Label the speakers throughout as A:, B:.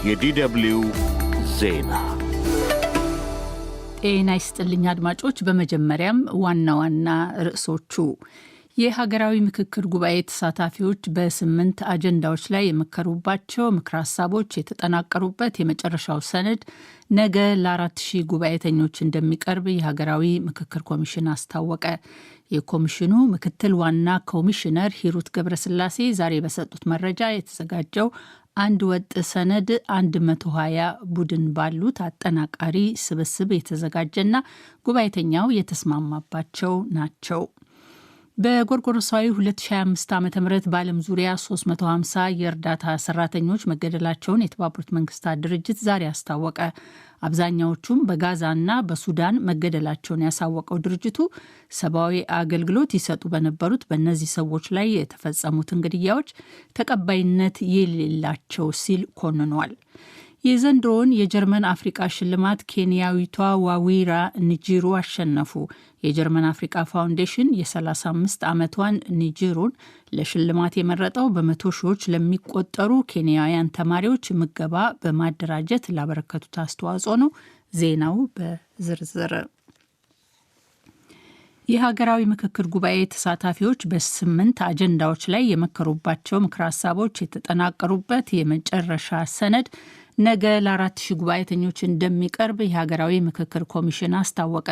A: የዲደብሊው ዜና
B: ጤና ይስጥልኝ አድማጮች። በመጀመሪያም ዋና ዋና ርዕሶቹ የሀገራዊ ምክክር ጉባኤ ተሳታፊዎች በ8 አጀንዳዎች ላይ የመከሩባቸው ምክረ ሀሳቦች የተጠናቀሩበት የመጨረሻው ሰነድ ነገ ለ4000 ጉባኤተኞች እንደሚቀርብ የሀገራዊ ምክክር ኮሚሽን አስታወቀ። የኮሚሽኑ ምክትል ዋና ኮሚሽነር ሂሩት ገብረስላሴ ዛሬ በሰጡት መረጃ የተዘጋጀው አንድ ወጥ ሰነድ 120 ቡድን ባሉት አጠናቃሪ ስብስብ የተዘጋጀና ጉባኤተኛው የተስማማባቸው ናቸው። በጎርጎሮሳዊ 2025 ዓ.ም በዓለም ዙሪያ 350 የእርዳታ ሰራተኞች መገደላቸውን የተባበሩት መንግስታት ድርጅት ዛሬ አስታወቀ። አብዛኛዎቹም በጋዛና በሱዳን መገደላቸውን ያሳወቀው ድርጅቱ ሰብአዊ አገልግሎት ይሰጡ በነበሩት በእነዚህ ሰዎች ላይ የተፈጸሙትን ግድያዎች ተቀባይነት የሌላቸው ሲል ኮንኗል። የዘንድሮውን የጀርመን አፍሪቃ ሽልማት ኬንያዊቷ ዋዊራ ኒጂሩ አሸነፉ። የጀርመን አፍሪቃ ፋውንዴሽን የ35 ዓመቷን ኒጂሩን ለሽልማት የመረጠው በመቶ ሺዎች ለሚቆጠሩ ኬንያውያን ተማሪዎች ምገባ በማደራጀት ላበረከቱት አስተዋጽኦ ነው። ዜናው በዝርዝር የሀገራዊ ምክክር ጉባኤ ተሳታፊዎች በ8 አጀንዳዎች ላይ የመከሩባቸው ምክረ ሀሳቦች የተጠናቀሩበት የመጨረሻ ሰነድ ነገ ለ4000 ጉባኤተኞች እንደሚቀርብ የሀገራዊ ምክክር ኮሚሽን አስታወቀ።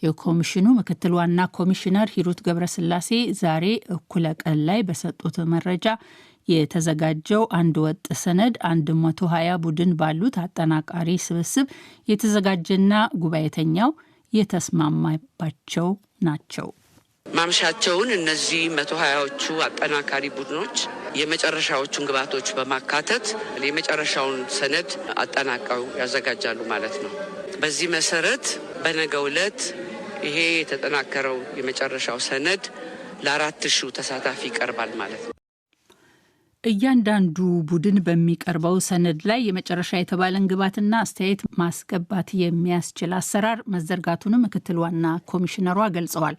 B: የኮሚሽኑ ምክትል ዋና ኮሚሽነር ሂሩት ገብረስላሴ ዛሬ እኩለ ቀን ላይ በሰጡት መረጃ የተዘጋጀው አንድ ወጥ ሰነድ 120 ቡድን ባሉት አጠናቃሪ ስብስብ የተዘጋጀና ጉባኤተኛው የተስማማባቸው ናቸው።
C: ማምሻቸውን እነዚህ 120ዎቹ አጠናካሪ ቡድኖች የመጨረሻዎቹን ግብዓቶች በማካተት የመጨረሻውን ሰነድ አጠናቀው ያዘጋጃሉ ማለት ነው። በዚህ መሰረት በነገው ዕለት ይሄ የተጠናከረው የመጨረሻው ሰነድ ለ4000 ተሳታፊ ይቀርባል ማለት ነው።
B: እያንዳንዱ ቡድን በሚቀርበው ሰነድ ላይ የመጨረሻ የተባለን ግብዓትና አስተያየት ማስገባት የሚያስችል አሰራር መዘርጋቱንም ምክትል ዋና ኮሚሽነሯ ገልጸዋል።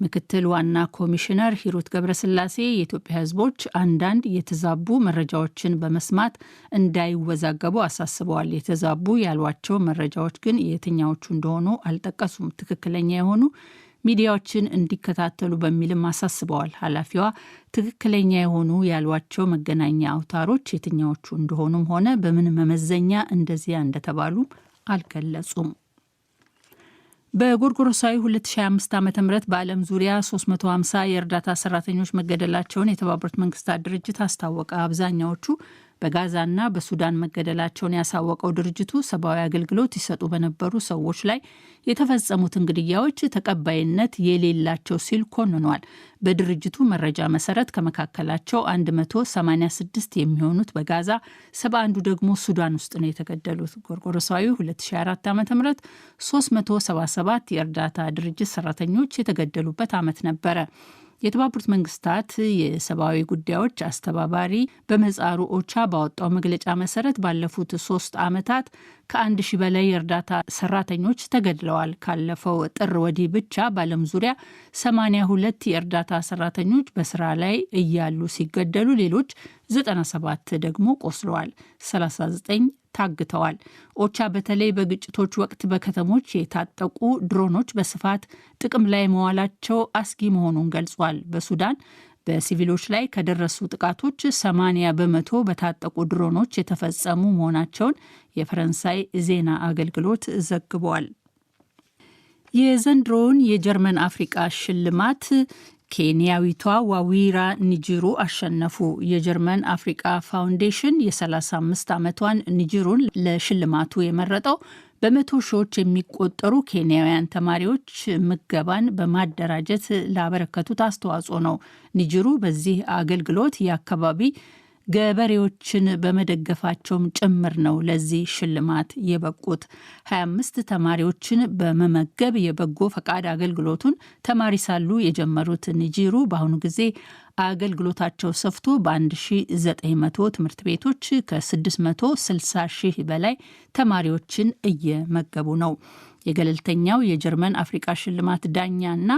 B: ምክትል ዋና ኮሚሽነር ሂሩት ገብረስላሴ የኢትዮጵያ ሕዝቦች አንዳንድ የተዛቡ መረጃዎችን በመስማት እንዳይወዛገቡ አሳስበዋል። የተዛቡ ያሏቸው መረጃዎች ግን የትኛዎቹ እንደሆኑ አልጠቀሱም። ትክክለኛ የሆኑ ሚዲያዎችን እንዲከታተሉ በሚልም አሳስበዋል። ኃላፊዋ ትክክለኛ የሆኑ ያሏቸው መገናኛ አውታሮች የትኛዎቹ እንደሆኑም ሆነ በምን መመዘኛ እንደዚያ እንደተባሉ አልገለጹም። በጎርጎሮሳዊ 2025 ዓ.ም በዓለም ዙሪያ 350 የእርዳታ ሰራተኞች መገደላቸውን የተባበሩት መንግስታት ድርጅት አስታወቀ። አብዛኛዎቹ በጋዛና በሱዳን መገደላቸውን ያሳወቀው ድርጅቱ ሰብአዊ አገልግሎት ይሰጡ በነበሩ ሰዎች ላይ የተፈጸሙትን ግድያዎች ተቀባይነት የሌላቸው ሲል ኮንኗል። በድርጅቱ መረጃ መሰረት ከመካከላቸው 186 የሚሆኑት በጋዛ፣ 71 ደግሞ ሱዳን ውስጥ ነው የተገደሉት። ጎርጎሮሳዊ 2004 ዓ.ም 377 የእርዳታ ድርጅት ሰራተኞች የተገደሉበት ዓመት ነበረ። የተባበሩት መንግስታት የሰብአዊ ጉዳዮች አስተባባሪ በምህጻሩ ኦቻ ባወጣው መግለጫ መሰረት ባለፉት 3 ዓመታት ከ1000 በላይ የእርዳታ ሰራተኞች ተገድለዋል። ካለፈው ጥር ወዲህ ብቻ በዓለም ዙሪያ 82 የእርዳታ ሰራተኞች በስራ ላይ እያሉ ሲገደሉ ሌሎች 97 ደግሞ ቆስለዋል፣ 39 ታግተዋል። ኦቻ በተለይ በግጭቶች ወቅት በከተሞች የታጠቁ ድሮኖች በስፋት ጥቅም ላይ መዋላቸው አስጊ መሆኑን ገልጿል። በሱዳን በሲቪሎች ላይ ከደረሱ ጥቃቶች 80 በመቶ በታጠቁ ድሮኖች የተፈጸሙ መሆናቸውን የፈረንሳይ ዜና አገልግሎት ዘግቧል። የዘንድሮውን የጀርመን አፍሪቃ ሽልማት ኬንያዊቷ ዋዊራ ኒጂሩ አሸነፉ። የጀርመን አፍሪቃ ፋውንዴሽን የ35 ዓመቷን ኒጂሩን ለሽልማቱ የመረጠው በመቶ ሺዎች የሚቆጠሩ ኬንያውያን ተማሪዎች ምገባን በማደራጀት ላበረከቱት አስተዋጽኦ ነው። ኒጂሩ በዚህ አገልግሎት የአካባቢ ገበሬዎችን በመደገፋቸውም ጭምር ነው ለዚህ ሽልማት የበቁት። 25 ተማሪዎችን በመመገብ የበጎ ፈቃድ አገልግሎቱን ተማሪ ሳሉ የጀመሩት ኒጂሩ በአሁኑ ጊዜ አገልግሎታቸው ሰፍቶ በ1900 ትምህርት ቤቶች ከ660 ሺህ በላይ ተማሪዎችን እየመገቡ ነው። የገለልተኛው የጀርመን አፍሪቃ ሽልማት ዳኛና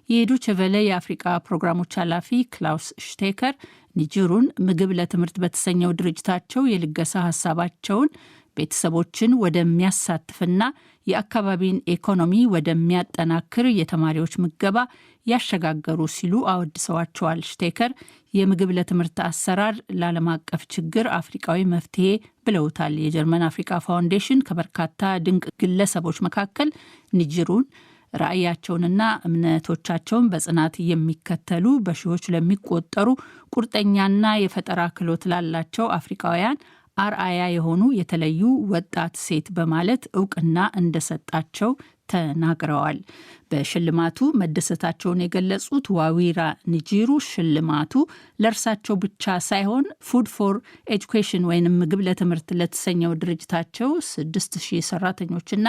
B: የዶይቼ ቬለ የአፍሪቃ ፕሮግራሞች ኃላፊ ክላውስ ሽቴከር ኒጀሩን ምግብ ለትምህርት በተሰኘው ድርጅታቸው የልገሳ ሀሳባቸውን ቤተሰቦችን ወደሚያሳትፍና የአካባቢን ኢኮኖሚ ወደሚያጠናክር የተማሪዎች ምገባ ያሸጋገሩ ሲሉ አወድሰዋቸዋል። ሽቴከር የምግብ ለትምህርት አሰራር ለዓለም አቀፍ ችግር አፍሪቃዊ መፍትሄ ብለውታል። የጀርመን አፍሪካ ፋውንዴሽን ከበርካታ ድንቅ ግለሰቦች መካከል ኒጀሩን ራዕያቸውንና እምነቶቻቸውን በጽናት የሚከተሉ በሺዎች ለሚቆጠሩ ቁርጠኛና የፈጠራ ክህሎት ላላቸው አፍሪካውያን አርአያ የሆኑ የተለዩ ወጣት ሴት በማለት እውቅና እንደሰጣቸው ተናግረዋል። በሽልማቱ መደሰታቸውን የገለጹት ዋዊራ ኒጂሩ ሽልማቱ ለእርሳቸው ብቻ ሳይሆን ፉድ ፎር ኤጁኬሽን ወይም ምግብ ለትምህርት ለተሰኘው ድርጅታቸው 6000 ሰራተኞችና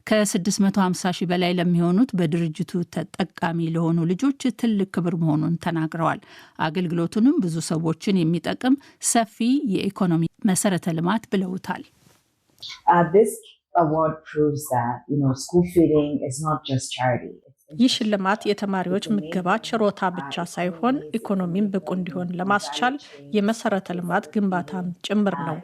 B: ከ650 ሺህ በላይ ለሚሆኑት በድርጅቱ ተጠቃሚ ለሆኑ ልጆች ትልቅ ክብር መሆኑን ተናግረዋል። አገልግሎቱንም ብዙ ሰዎችን የሚጠቅም ሰፊ የኢኮኖሚ መሰረተ ልማት ብለውታል።
D: ይህ ሽልማት የተማሪዎች ምገባ ችሮታ ብቻ ሳይሆን ኢኮኖሚን ብቁ እንዲሆን ለማስቻል የመሰረተ ልማት ግንባታም ጭምር ነው።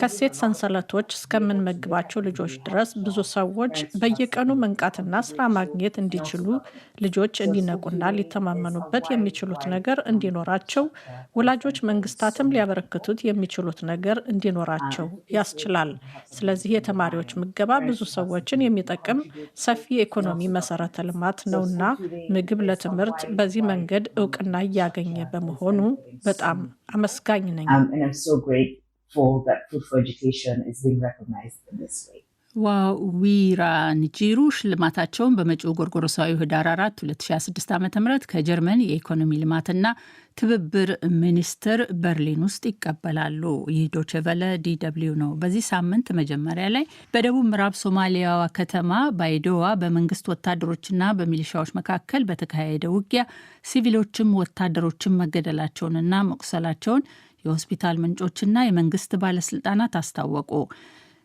D: ከሴት ሰንሰለቶች እስከምንመግባቸው ልጆች ድረስ ብዙ ሰዎች በየቀኑ መንቃትና ስራ ማግኘት እንዲችሉ፣ ልጆች እንዲነቁና ሊተማመኑበት የሚችሉት ነገር እንዲኖራቸው፣ ወላጆች መንግስታትም ሊያበረክቱት የሚችሉት ነገር እንዲኖራቸው ያስችላል። ስለዚህ የተማሪዎች ምገባ ብዙ ሰዎችን የሚጠቅም ሰፊ የኢኮኖሚ መሰረተ ልማት ነውና ምግብ ለትምህርት በዚህ መንገድ እውቅና እያገኘ በመሆኑ በጣም አመስጋኝ ነኝ።
B: ዋዊራ ኒጂሩ ሽልማታቸውን በመጪው ጎርጎሮሳዊ ህዳር 4 2016 ዓ.ም ከጀርመን የኢኮኖሚ ልማትና ትብብር ሚኒስቴር በርሊን ውስጥ ይቀበላሉ። ይህ ዶይቼ ቬለ ዲደብሊው ነው። በዚህ ሳምንት መጀመሪያ ላይ በደቡብ ምዕራብ ሶማሊያዋ ከተማ ባይዶዋ በመንግስት ወታደሮችና በሚሊሻዎች መካከል በተካሄደ ውጊያ ሲቪሎችም ወታደሮችም መገደላቸውንና መቁሰላቸውን የሆስፒታል ምንጮችና የመንግስት ባለስልጣናት አስታወቁ።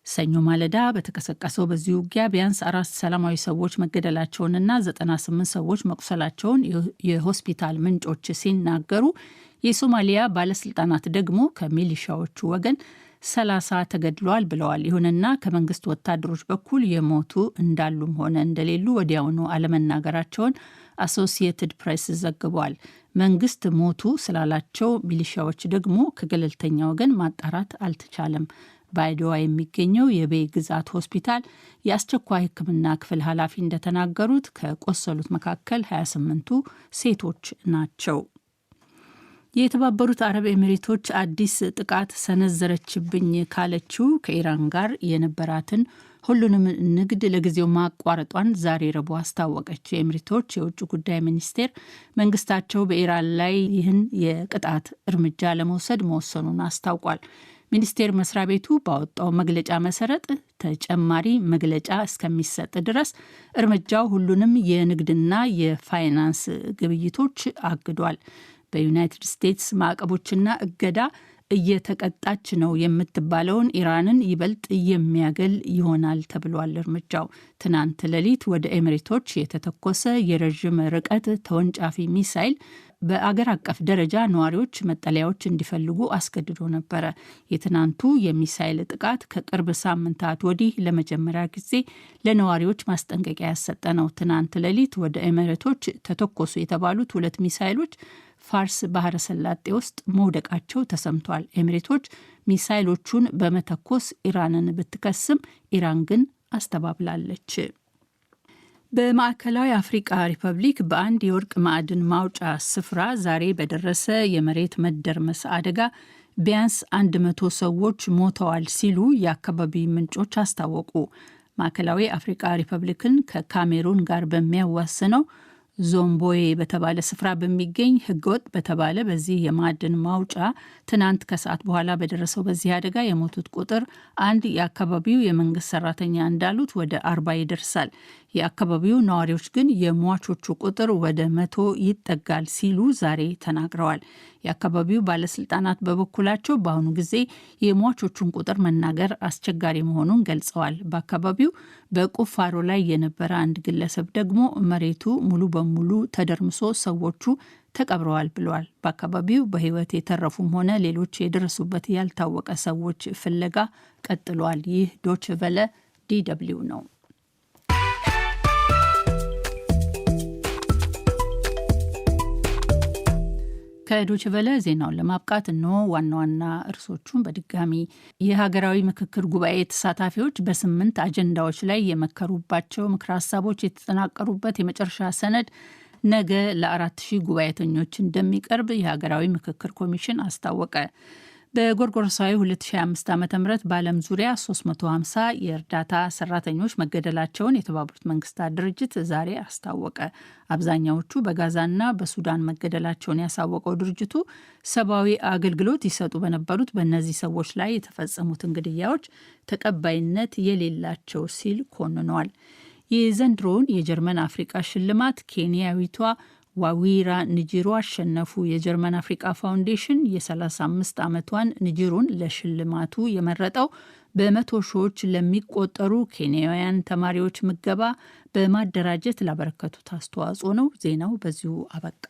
B: ሰኞ ማለዳ በተቀሰቀሰው በዚህ ውጊያ ቢያንስ 4 ሰላማዊ ሰዎች መገደላቸውንና 98 ሰዎች መቁሰላቸውን የሆስፒታል ምንጮች ሲናገሩ፣ የሶማሊያ ባለስልጣናት ደግሞ ከሚሊሻዎቹ ወገን 30 ተገድለዋል ብለዋል። ይሁንና ከመንግስት ወታደሮች በኩል የሞቱ እንዳሉም ሆነ እንደሌሉ ወዲያውኑ አለመናገራቸውን አሶሲየትድ ፕሬስ ዘግቧል። መንግስት ሞቱ ስላላቸው ሚሊሻዎች ደግሞ ከገለልተኛ ወገን ማጣራት አልተቻለም። ባይዶዋ የሚገኘው የቤይ ግዛት ሆስፒታል የአስቸኳይ ሕክምና ክፍል ኃላፊ እንደተናገሩት ከቆሰሉት መካከል 28ቱ ሴቶች ናቸው። የተባበሩት አረብ ኤሚሬቶች አዲስ ጥቃት ሰነዘረችብኝ ካለችው ከኢራን ጋር የነበራትን ሁሉንም ንግድ ለጊዜው ማቋረጧን ዛሬ ረቡዕ አስታወቀች። የኤሚሬቶች የውጭ ጉዳይ ሚኒስቴር መንግስታቸው በኢራን ላይ ይህን የቅጣት እርምጃ ለመውሰድ መወሰኑን አስታውቋል። ሚኒስቴር መስሪያ ቤቱ ባወጣው መግለጫ መሰረት ተጨማሪ መግለጫ እስከሚሰጥ ድረስ እርምጃው ሁሉንም የንግድና የፋይናንስ ግብይቶች አግዷል። በዩናይትድ ስቴትስ ማዕቀቦችና እገዳ እየተቀጣች ነው የምትባለውን ኢራንን ይበልጥ የሚያገል ይሆናል ተብሏል። እርምጃው ትናንት ሌሊት ወደ ኤሚሬቶች የተተኮሰ የረዥም ርቀት ተወንጫፊ ሚሳይል በአገር አቀፍ ደረጃ ነዋሪዎች መጠለያዎች እንዲፈልጉ አስገድዶ ነበረ። የትናንቱ የሚሳይል ጥቃት ከቅርብ ሳምንታት ወዲህ ለመጀመሪያ ጊዜ ለነዋሪዎች ማስጠንቀቂያ ያሰጠ ነው። ትናንት ሌሊት ወደ ኤሚሬቶች ተተኮሱ የተባሉት 2 ሚሳይሎች ፋርስ ባህረ ሰላጤ ውስጥ መውደቃቸው ተሰምቷል። ኤሚሬቶች ሚሳይሎቹን በመተኮስ ኢራንን ብትከስም ኢራን ግን አስተባብላለች። በማዕከላዊ አፍሪቃ ሪፐብሊክ በአንድ የወርቅ ማዕድን ማውጫ ስፍራ ዛሬ በደረሰ የመሬት መደርመስ አደጋ ቢያንስ 100 ሰዎች ሞተዋል ሲሉ የአካባቢ ምንጮች አስታወቁ። ማዕከላዊ አፍሪቃ ሪፐብሊክን ከካሜሩን ጋር በሚያዋስነው ዞምቦዬ በተባለ ስፍራ በሚገኝ ህገወጥ በተባለ በዚህ የማዕድን ማውጫ ትናንት ከሰዓት በኋላ በደረሰው በዚህ አደጋ የሞቱት ቁጥር አንድ የአካባቢው የመንግስት ሰራተኛ እንዳሉት ወደ 40 ይደርሳል። የአካባቢው ነዋሪዎች ግን የሟቾቹ ቁጥር ወደ 100 ይጠጋል ሲሉ ዛሬ ተናግረዋል። የአካባቢው ባለስልጣናት በበኩላቸው በአሁኑ ጊዜ የሟቾቹን ቁጥር መናገር አስቸጋሪ መሆኑን ገልጸዋል። በአካባቢው በቁፋሮ ላይ የነበረ አንድ ግለሰብ ደግሞ መሬቱ ሙሉ በሙሉ ተደርምሶ ሰዎቹ ተቀብረዋል ብለዋል። በአካባቢው በህይወት የተረፉም ሆነ ሌሎች የደረሱበት ያልታወቀ ሰዎች ፍለጋ ቀጥሏል። ይህ ዶች ቨለ DW ነው። ከዶች ቨለ ዜናውን ለማብቃት እነሆ ዋና ዋና እርሶቹን በድጋሚ። የሀገራዊ ምክክር ጉባኤ ተሳታፊዎች በ8 አጀንዳዎች ላይ የመከሩባቸው ምክረ ሀሳቦች የተጠናቀሩበት የመጨረሻ ሰነድ ነገ ለ4000 ጉባኤተኞች እንደሚቀርብ የሀገራዊ ምክክር ኮሚሽን አስታወቀ። በጎርጎሮሳዊ 2025 ዓ.ም በዓለም ዙሪያ 350 የእርዳታ ሰራተኞች መገደላቸውን የተባበሩት መንግስታት ድርጅት ዛሬ አስታወቀ። አብዛኛዎቹ በጋዛና በሱዳን መገደላቸውን ያሳወቀው ድርጅቱ ሰብአዊ አገልግሎት ይሰጡ በነበሩት በእነዚህ ሰዎች ላይ የተፈጸሙትን ግድያዎች ተቀባይነት የሌላቸው ሲል ኮንኗል። የዘንድሮውን የጀርመን አፍሪቃ ሽልማት ኬንያዊቷ ዋዊራ ንጂሩ አሸነፉ። የጀርመን አፍሪቃ ፋውንዴሽን የ35 ዓመቷን ንጂሩን ለሽልማቱ የመረጠው በመቶ ሺዎች ለሚቆጠሩ ኬንያውያን ተማሪዎች ምገባ በማደራጀት ላበረከቱት አስተዋጽኦ ነው። ዜናው በዚሁ አበቃ።